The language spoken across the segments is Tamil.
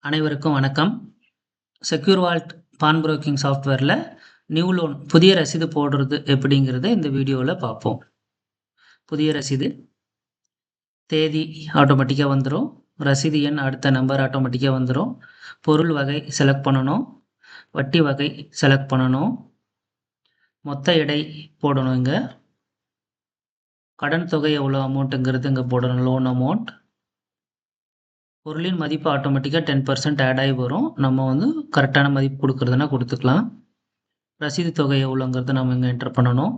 அனைவருக்கும் வணக்கம். செக்யூர் வால்ட் பான் புரோக்கிங் சாஃப்ட்வேரில் நியூ லோன் புதிய ரசீது போடுறது எப்படிங்கிறத இந்த வீடியோவில் பார்ப்போம். புதிய ரசீது தேதி ஆட்டோமேட்டிக்காக வந்துடும். ரசீது எண் அடுத்த நம்பர் ஆட்டோமேட்டிக்காக வந்துடும். பொருள் வகை செலக்ட் பண்ணணும். வட்டி வகை செலக்ட் பண்ணணும். மொத்த எடை போடணும். இங்கே கடன் தொகை எவ்வளோ அமௌண்ட்டுங்கிறது இங்கே போடணும். Loan amount. பொருளின் மதிப்பு ஆட்டோமேட்டிக்காக 10% ஆட் ஆகி வரும். நம்ம வந்து கரெக்டான மதிப்பு கொடுக்குறதுனா கொடுத்துக்கலாம். ரசீது தொகை எவ்வளோங்கிறத நம்ம இங்கே என்டர் பண்ணணும்.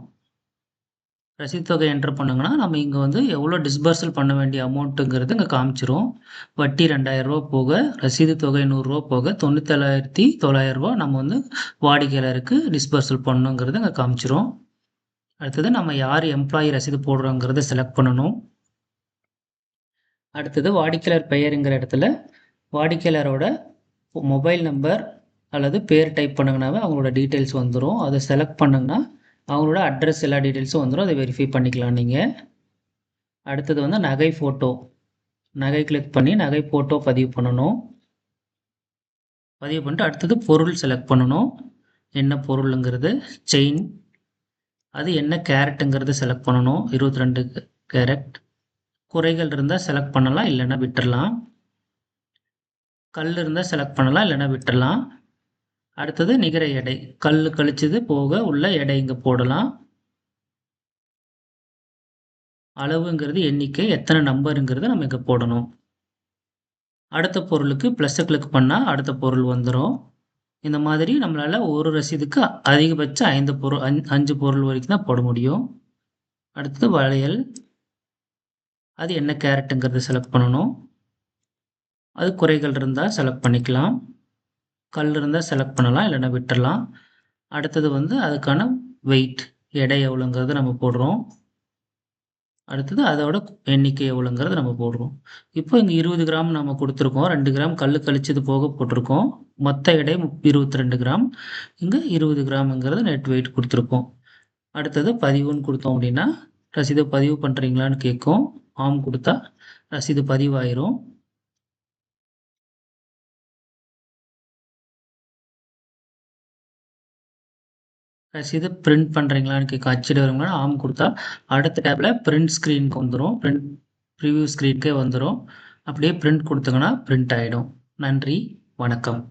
ரசீது தொகை என்டர் பண்ணுங்கன்னா நம்ம இங்கே வந்து எவ்வளோ டிஸ்பர்சல் பண்ண வேண்டிய அமௌண்ட்டுங்கிறது இங்கே காமிச்சிரும். வட்டி 2000 ரூபா போக, ரசீது தொகை 100 ரூபா போக 97,900 ரூபா நம்ம வந்து வாடிக்கையாளருக்கு டிஸ்பர்சல் பண்ணணுங்கிறது இங்கே காமிச்சிரும். அடுத்தது நம்ம யார் எம்ப்ளாயி ரசீது போடுறோங்கிறத செலக்ட் பண்ணணும். அடுத்தது வாடிக்கையாளர் பெயருங்கிற இடத்துல வாடிக்கையாளரோட மொபைல் நம்பர் அல்லது பேர் டைப் பண்ணுங்கனாவே அவங்களோட டீட்டெயில்ஸ் வந்துடும். அதை செலக்ட் பண்ணுங்கன்னா அவங்களோட அட்ரஸ் எல்லா டீட்டெயில்ஸும் வந்துடும். அதை வெரிஃபை பண்ணிக்கலாம் நீங்கள். அடுத்தது வந்து நகை ஃபோட்டோ. நகை கிளிக் பண்ணி நகை ஃபோட்டோ பதிவு பண்ணணும். பதிவு பண்ணிட்டு அடுத்தது பொருள் செலக்ட் பண்ணணும். என்ன பொருளுங்கிறது. செயின். அது என்ன கேரட்டுங்கிறது செலக்ட் பண்ணணும். 22 கேரட். குறைகள் இருந்தால் செலக்ட் பண்ணலாம், இல்லைன்னா விட்டுடலாம். கல் இருந்தால் செலக்ட் பண்ணலாம், இல்லைன்னா விட்டுடலாம். அடுத்தது நிகர எடை. கல் கழிச்சது போக உள்ள எடை இங்கே போடலாம். அளவுங்கிறது எண்ணிக்கை, எத்தனை நம்பருங்கிறத நம்ம இங்கே போடணும். அடுத்த பொருளுக்கு ப்ளஸ்ஸை கிளிக் பண்ணால் அடுத்த பொருள் வந்துடும். இந்த மாதிரி நம்மளால் ஒரு ரசீதுக்கு அதிகபட்சம் 5 பொருள் வரைக்கும் தான் போட முடியும். அடுத்தது வளையல். அது என்ன கேரட்டுங்கிறத செலக்ட் பண்ணணும். அது குறைகள் இருந்தால் செலக்ட் பண்ணிக்கலாம். கல் இருந்தால் செலக்ட் பண்ணலாம், இல்லைன்னா விட்டுடலாம். அடுத்தது வந்து அதுக்கான வெயிட், எடை எவ்வளோங்கிறது நம்ம போடுறோம். அடுத்தது அதோட எண்ணிக்கை எவ்வளோங்கிறது நம்ம போடுறோம். இப்போ இங்கே 20 கிராம் நம்ம கொடுத்துருக்கோம். 2 கிராம் கல் கழிச்சது போக போட்டிருக்கோம். மொத்த எடை 22 கிராம். இங்கே 20 கிராமுங்கிறது நெட் வெயிட் கொடுத்துருக்கோம். அடுத்தது பதிவுன்னு கொடுத்தோம் அப்படின்னா ரசீது பதிவு பண்ணுறீங்களான்னு கேட்கும். ஆம் கொடுத்தா ரசீது பதிவாயிரும். ரசீது பிரிண்ட் பண்ணுறீங்களான்னு கேட்கும். அச்சிட வருங்களா ஆம் கொடுத்தா அடுத்த டேப்பில் பிரிண்ட் ஸ்க்ரீனுக்கு வந்துடும். பிரிண்ட் ப்ரிவ்யூ ஸ்க்ரீனுக்கே வந்துடும். அப்படியே பிரிண்ட் கொடுத்தீங்கன்னா பிரிண்ட் ஆகிடும். நன்றி, வணக்கம்.